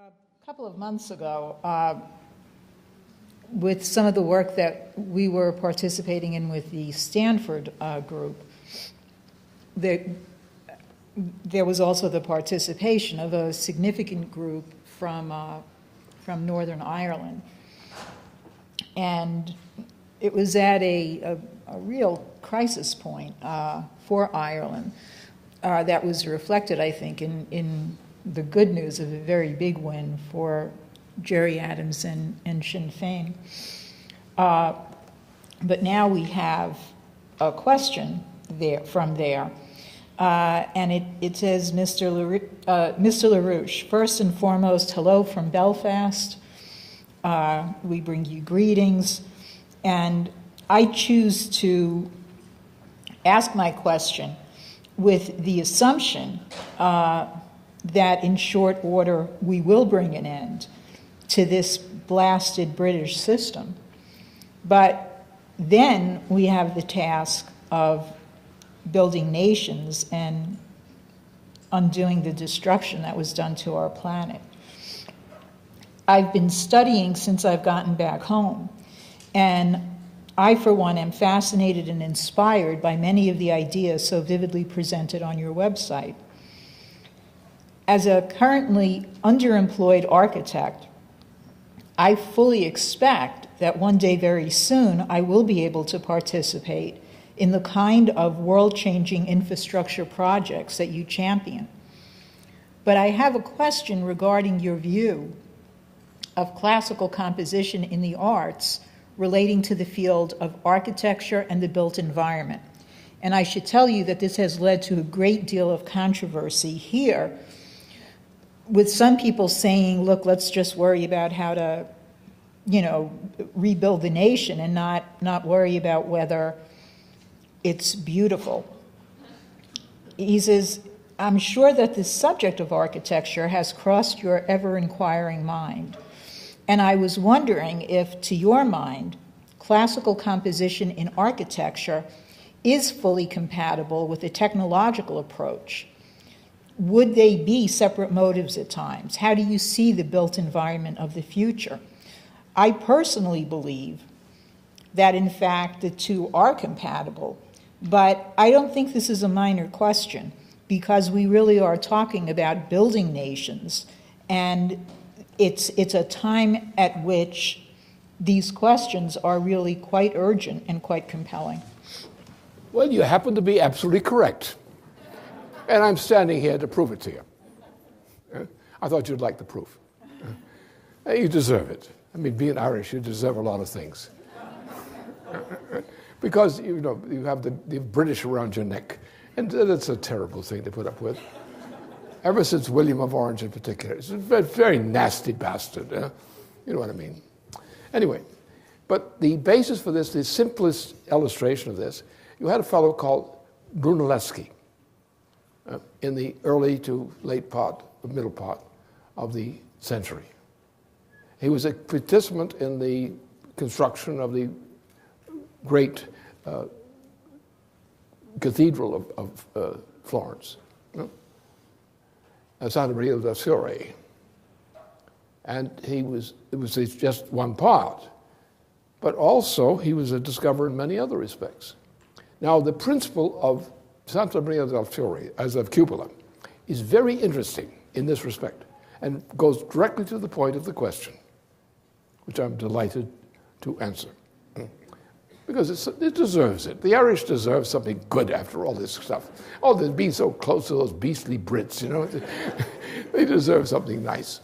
A couple of months ago, with some of the work that we were participating in with the Stanford group, there was also the participation of a significant group from Northern Ireland. And it was at a real crisis point for Ireland that was reflected, I think, in the good news of a very big win for Gerry Adams and Sinn Féin. But now we have a question from there. And it says, Mr. LaRouche, first and foremost, hello from Belfast. We bring you greetings. And I choose to ask my question with the assumption that in short order we will bring an end to this blasted British system. But then we have the task of building nations and undoing the destruction that was done to our planet. I've been studying since I've gotten back home, and I, for one, am fascinated and inspired by many of the ideas so vividly presented on your website. As a currently underemployed architect, I fully expect that one day very soon I will be able to participate in the kind of world-changing infrastructure projects that you champion. But I have a question regarding your view of classical composition in the arts relating to the field of architecture and the built environment. And I should tell you that this has led to a great deal of controversy here, with some people saying, look, let's just worry about how to, rebuild the nation and not worry about whether it's beautiful. He says, I'm sure that the subject of architecture has crossed your ever-inquiring mind. And I was wondering if, to your mind, classical composition in architecture is fully compatible with a technological approach. Would they be separate motives at times? How do you see the built environment of the future? I personally believe that, in fact, the two are compatible, but I don't think this is a minor question, because we really are talking about building nations, and it's a time at which these questions are really quite urgent and quite compelling. Well, you happen to be absolutely correct. And I'm standing here to prove it to you. I thought you'd like the proof. You deserve it. I mean, being Irish, you deserve a lot of things. Because, you have the British around your neck. And that's a terrible thing to put up with. Ever since William of Orange in particular. It's a very, very nasty bastard. You know what I mean? Anyway, but the basis for this, the simplest illustration of this, you had a fellow called Brunelleschi in the early to late part, the middle part of the century. He was a participant in the construction of the great cathedral of Florence, Santa Maria del Fiore. And it was just one part. But also, he was a discoverer in many other respects. Now, the principle of Santa Maria del Fiore, as of cupola, is very interesting in this respect and goes directly to the point of the question, which I'm delighted to answer. Because it deserves it. The Irish deserve something good after all this stuff. Oh, they've been so close to those beastly Brits, They deserve something nice.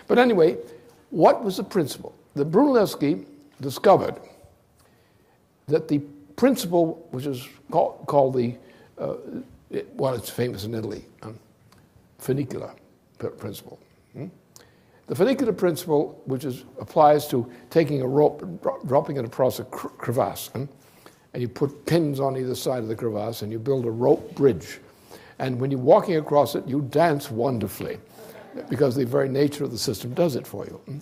But anyway, what was the principle? The Brunelleschi discovered that the principle, which is called the, it's famous in Italy, funicular principle. The funicular principle, which applies to taking a rope and dropping it across a crevasse, and you put pins on either side of the crevasse, and you build a rope bridge. And when you're walking across it, you dance wonderfully, because the very nature of the system does it for you.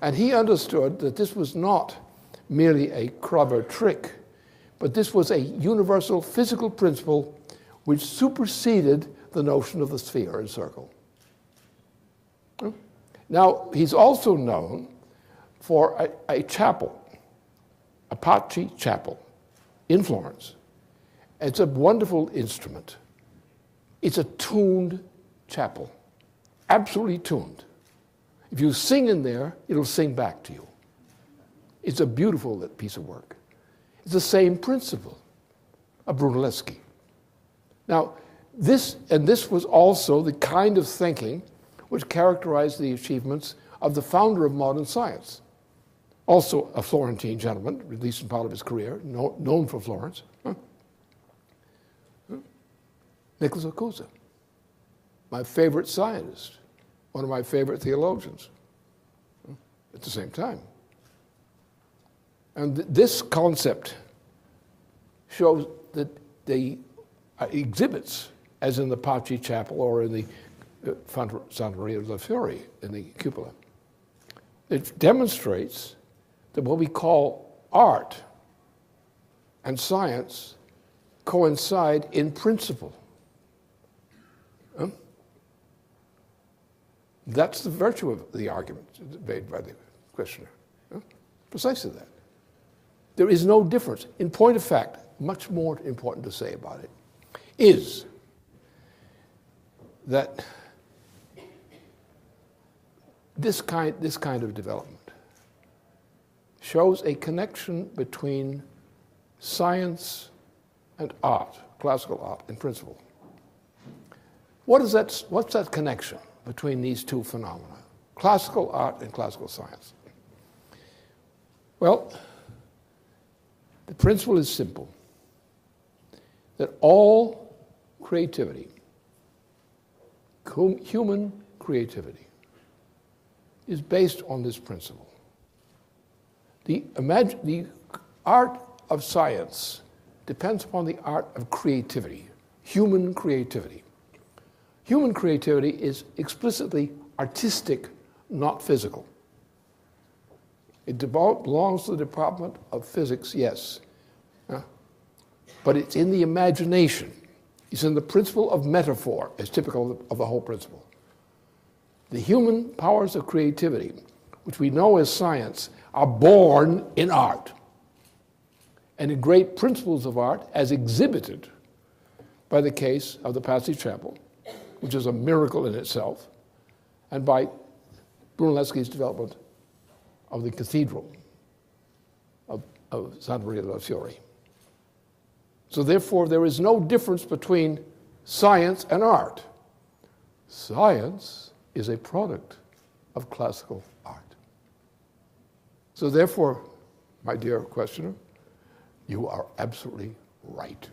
And he understood that this was not merely a clever trick, but this was a universal physical principle which superseded the notion of the sphere and circle. Now, he's also known for a chapel, Apache Chapel, in Florence. It's a wonderful instrument. It's a tuned chapel, absolutely tuned. If you sing in there, it'll sing back to you. It's a beautiful piece of work. It's the same principle of Brunelleschi. Now, this was also the kind of thinking which characterized the achievements of the founder of modern science, also a Florentine gentleman, at least in part of his career, known for Florence, Nicholas of Cusa, my favorite scientist, one of my favorite theologians, at the same time. And this concept shows that the exhibits, as in the Pace Chapel or in the Santa Maria della Fiore in the cupola, it demonstrates that what we call art and science coincide in principle. That's the virtue of the argument made by the questioner. Precisely that. There is no difference. In point of fact, much more important to say about it is that this kind of development shows a connection between science and art, classical art in principle. What's that connection between these two phenomena, classical art and classical science? Well, the principle is simple, that all creativity, human creativity, is based on this principle. The art of science depends upon the art of creativity, human creativity. Human creativity is explicitly artistic, not physical. It belongs to the Department of Physics, yes, but it's in the imagination. It's in the principle of metaphor, as typical of the whole principle. The human powers of creativity, which we know as science, are born in art and in great principles of art as exhibited by the case of the Pace Chapel, which is a miracle in itself, and by Brunelleschi's development of the cathedral of Santa Maria della Fiore. So therefore, there is no difference between science and art. Science is a product of classical art. So therefore, my dear questioner, you are absolutely right.